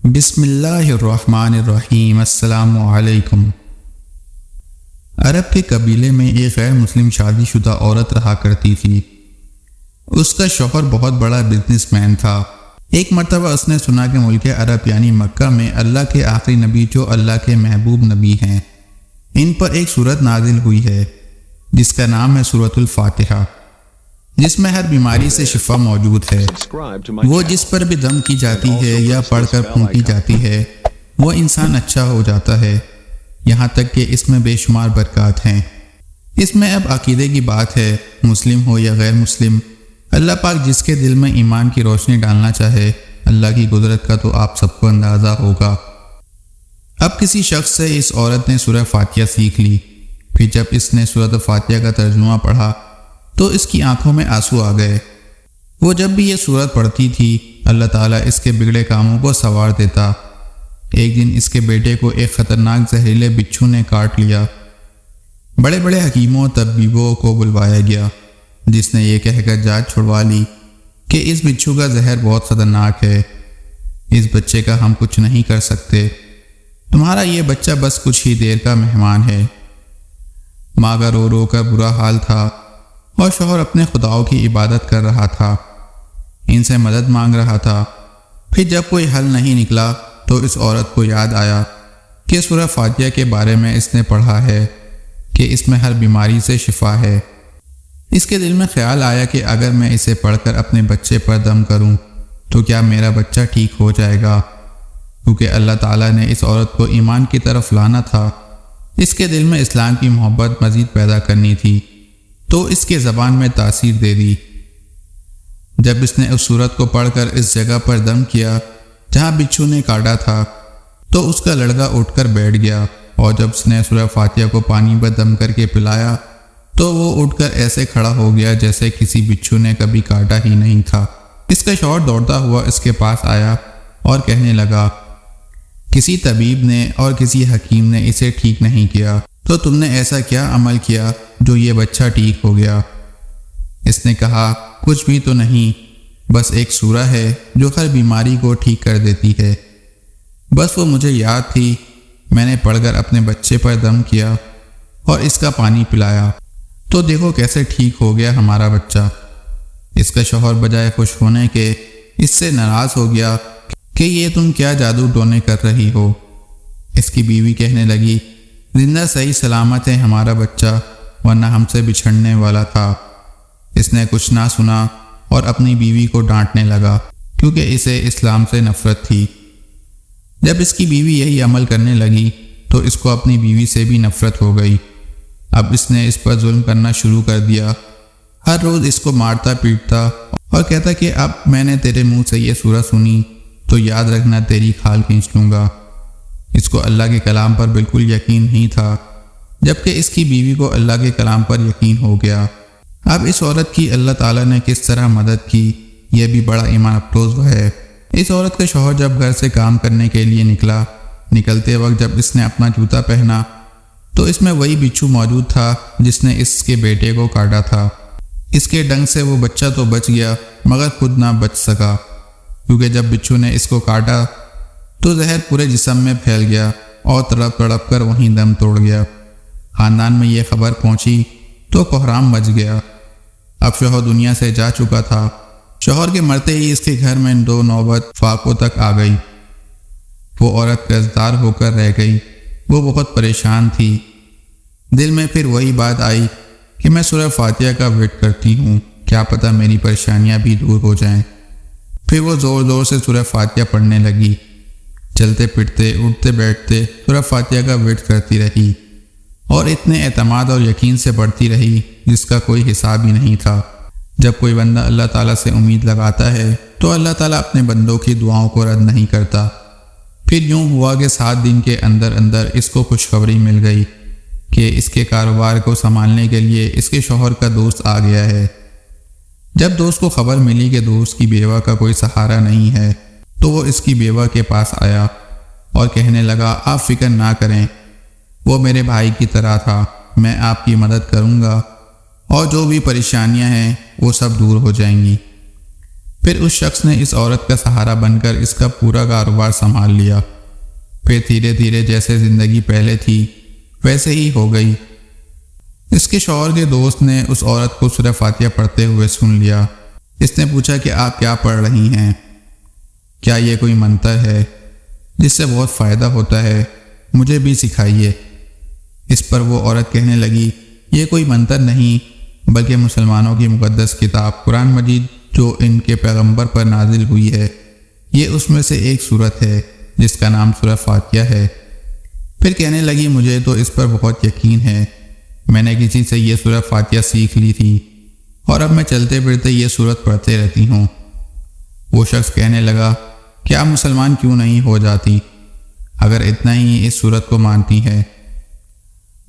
بسم اللہ الرحمن الرحیم۔ السلام علیکم۔ عرب کے قبیلے میں ایک غیر مسلم شادی شدہ عورت رہا کرتی تھی۔ اس کا شوہر بہت بڑا بزنس مین تھا۔ ایک مرتبہ اس نے سنا کہ ملک عرب یعنی مکہ میں اللہ کے آخری نبی جو اللہ کے محبوب نبی ہیں، ان پر ایک سورت نازل ہوئی ہے جس کا نام ہے سورۃ الفاتحہ، جس میں ہر بیماری سے شفا موجود ہے۔ وہ جس پر بھی دم کی جاتی ہے یا پڑھ کر پھونکی جاتی ہے وہ انسان اچھا ہو جاتا ہے، یہاں تک کہ اس میں بے شمار برکات ہیں۔ اس میں اب عقیدے کی بات ہے، مسلم ہو یا غیر مسلم، اللہ پاک جس کے دل میں ایمان کی روشنی ڈالنا چاہے، اللہ کی قدرت کا تو آپ سب کو اندازہ ہوگا۔ اب کسی شخص سے اس عورت نے سورہ فاتحہ سیکھ لی، پھر جب اس نے سورۃ فاتحہ کا ترجمہ پڑھا تو اس کی آنکھوں میں آنسو آ گئے۔ وہ جب بھی یہ سورت پڑھتی تھی اللہ تعالیٰ اس کے بگڑے کاموں کو سنوار دیتا۔ ایک دن اس کے بیٹے کو ایک خطرناک زہریلے بچھو نے کاٹ لیا۔ بڑے بڑے حکیموں طبیبوں کو بلوایا گیا، جس نے یہ کہہ کر جانچ چھڑوا لی کہ اس بچھو کا زہر بہت خطرناک ہے، اس بچے کا ہم کچھ نہیں کر سکتے، تمہارا یہ بچہ بس کچھ ہی دیر کا مہمان ہے۔ ماں کا رو رو کر برا حال تھا اور شوہر اپنے خداؤں کی عبادت کر رہا تھا، ان سے مدد مانگ رہا تھا۔ پھر جب کوئی حل نہیں نکلا تو اس عورت کو یاد آیا کہ سورہ فاتحہ کے بارے میں اس نے پڑھا ہے کہ اس میں ہر بیماری سے شفا ہے۔ اس کے دل میں خیال آیا کہ اگر میں اسے پڑھ کر اپنے بچے پر دم کروں تو کیا میرا بچہ ٹھیک ہو جائے گا؟ کیونکہ اللہ تعالیٰ نے اس عورت کو ایمان کی طرف لانا تھا، اس کے دل میں اسلام کی محبت مزید پیدا کرنی تھی، تو اس کے زبان میں تاثیر دے دی۔ جب اس نے اس سورت کو پڑھ کر اس جگہ پر دم کیا جہاں بچھو نے کاٹا تھا تو اس کا لڑکا اٹھ کر بیٹھ گیا، اور جب اس نے سورہ فاتحہ کو پانی پر دم کر کے پلایا تو وہ اٹھ کر ایسے کھڑا ہو گیا جیسے کسی بچھو نے کبھی کاٹا ہی نہیں تھا۔ اس کا شوہر دوڑتا ہوا اس کے پاس آیا اور کہنے لگا، کسی طبیب نے اور کسی حکیم نے اسے ٹھیک نہیں کیا، تو تم نے ایسا کیا عمل کیا جو یہ بچہ ٹھیک ہو گیا؟ اس نے کہا، کچھ بھی تو نہیں، بس ایک سورہ ہے جو ہر بیماری کو ٹھیک کر دیتی ہے، بس وہ مجھے یاد تھی، میں نے پڑھ کر اپنے بچے پر دم کیا اور اس کا پانی پلایا، تو دیکھو کیسے ٹھیک ہو گیا ہمارا بچہ۔ اس کا شوہر بجائے خوش ہونے کے اس سے ناراض ہو گیا کہ یہ تم کیا جادو ٹونے کر رہی ہو۔ اس کی بیوی کہنے لگی، زندہ صحیح سلامت ہے ہمارا بچہ، ورنہ ہم سے بچھڑنے والا تھا۔ اس نے کچھ نہ سنا اور اپنی بیوی کو ڈانٹنے لگا کیونکہ اسے اسلام سے نفرت تھی۔ جب اس کی بیوی یہی عمل کرنے لگی تو اس کو اپنی بیوی سے بھی نفرت ہو گئی۔ اب اس نے اس پر ظلم کرنا شروع کر دیا، ہر روز اس کو مارتا پیٹتا اور کہتا کہ اب میں نے تیرے منہ سے یہ سورہ سنی تو یاد رکھنا تیری کھال کھینچ لوں گا۔ اس کو اللہ کے کلام پر بالکل یقین نہیں تھا، جبکہ اس کی بیوی کو اللہ کے کلام پر یقین ہو گیا۔ اب اس عورت کی اللہ تعالیٰ نے کس طرح مدد کی، یہ بھی بڑا ایمان افروز ہے۔ اس عورت کا شوہر جب گھر سے کام کرنے کے لیے نکلتے وقت جب اس نے اپنا جوتا پہنا تو اس میں وہی بچھو موجود تھا جس نے اس کے بیٹے کو کاٹا تھا۔ اس کے ڈنگ سے وہ بچہ تو بچ گیا مگر خود نہ بچ سکا، کیونکہ جب بچھو نے اس کو کاٹا تو زہر پورے جسم میں پھیل گیا اور تڑپ تڑپ کر وہیں دم توڑ گیا۔ خاندان میں یہ خبر پہنچی تو کوہرام مچ گیا۔ اب شوہر دنیا سے جا چکا تھا۔ شوہر کے مرتے ہی اس کے گھر میں 2 نوبت فاقوں تک آ گئی۔ وہ عورت قرضدار ہو کر رہ گئی، وہ بہت پریشان تھی۔ دل میں پھر وہی بات آئی کہ میں سورہ فاتحہ کا ویٹ کرتی ہوں، کیا پتہ میری پریشانیاں بھی دور ہو جائیں۔ پھر وہ زور زور سے سورہ فاتحہ پڑھنے لگی، چلتے پھرتے اٹھتے بیٹھتے سورہ فاتحہ کا ویٹ کرتی رہی اور اتنے اعتماد اور یقین سے پڑھتی رہی جس کا کوئی حساب ہی نہیں تھا۔ جب کوئی بندہ اللہ تعالیٰ سے امید لگاتا ہے تو اللہ تعالیٰ اپنے بندوں کی دعاؤں کو رد نہیں کرتا۔ پھر یوں ہوا کہ 7 دن کے اندر اندر اس کو خوشخبری مل گئی کہ اس کے کاروبار کو سنبھالنے کے لیے اس کے شوہر کا دوست آ گیا ہے۔ جب دوست کو خبر ملی کہ دوست کی بیوہ کا کوئی سہارا نہیں ہے تو وہ اس کی بیوہ کے پاس آیا اور کہنے لگا، آپ فکر نہ کریں، وہ میرے بھائی کی طرح تھا، میں آپ کی مدد کروں گا اور جو بھی پریشانیاں ہیں وہ سب دور ہو جائیں گی۔ پھر اس شخص نے اس عورت کا سہارا بن کر اس کا پورا کاروبار سنبھال لیا۔ پھر دھیرے دھیرے جیسے زندگی پہلے تھی ویسے ہی ہو گئی۔ اس کے شوہر کے دوست نے اس عورت کو سورہ فاتحہ پڑھتے ہوئے سن لیا۔ اس نے پوچھا کہ آپ کیا پڑھ رہی ہیں؟ کیا یہ کوئی منتر ہے جس سے بہت فائدہ ہوتا ہے؟ مجھے بھی سکھائیے۔ اس پر وہ عورت کہنے لگی، یہ کوئی منتر نہیں بلکہ مسلمانوں کی مقدس کتاب قرآن مجید جو ان کے پیغمبر پر نازل ہوئی ہے، یہ اس میں سے ایک سورت ہے جس کا نام سورہ فاتحہ ہے۔ پھر کہنے لگی، مجھے تو اس پر بہت یقین ہے، میں نے کسی سے یہ سورہ فاتحہ سیکھ لی تھی اور اب میں چلتے پھرتے یہ سورت پڑھتے رہتی ہوں۔ وہ شخص کہنے لگا، کیا مسلمان کیوں نہیں ہو جاتی اگر اتنا ہی اس سورت کو مانتی ہے؟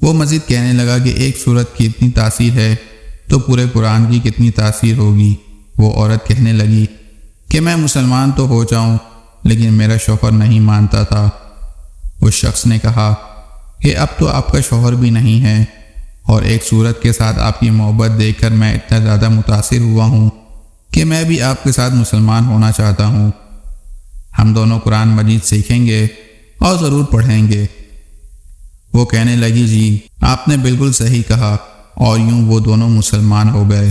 وہ مزید کہنے لگا کہ ایک سورت کی اتنی تاثیر ہے تو پورے قرآن کی کتنی تاثیر ہوگی۔ وہ عورت کہنے لگی کہ میں مسلمان تو ہو جاؤں لیکن میرا شوہر نہیں مانتا تھا۔ اس شخص نے کہا کہ اب تو آپ کا شوہر بھی نہیں ہے اور ایک سورت کے ساتھ آپ کی محبت دیکھ کر میں اتنا زیادہ متاثر ہوا ہوں کہ میں بھی آپ کے ساتھ مسلمان ہونا چاہتا ہوں۔ ہم دونوں قرآن مجید سیکھیں گے اور ضرور پڑھیں گے۔ وہ کہنے لگی، جی آپ نے بالکل صحیح کہا، اور یوں وہ دونوں مسلمان ہو گئے۔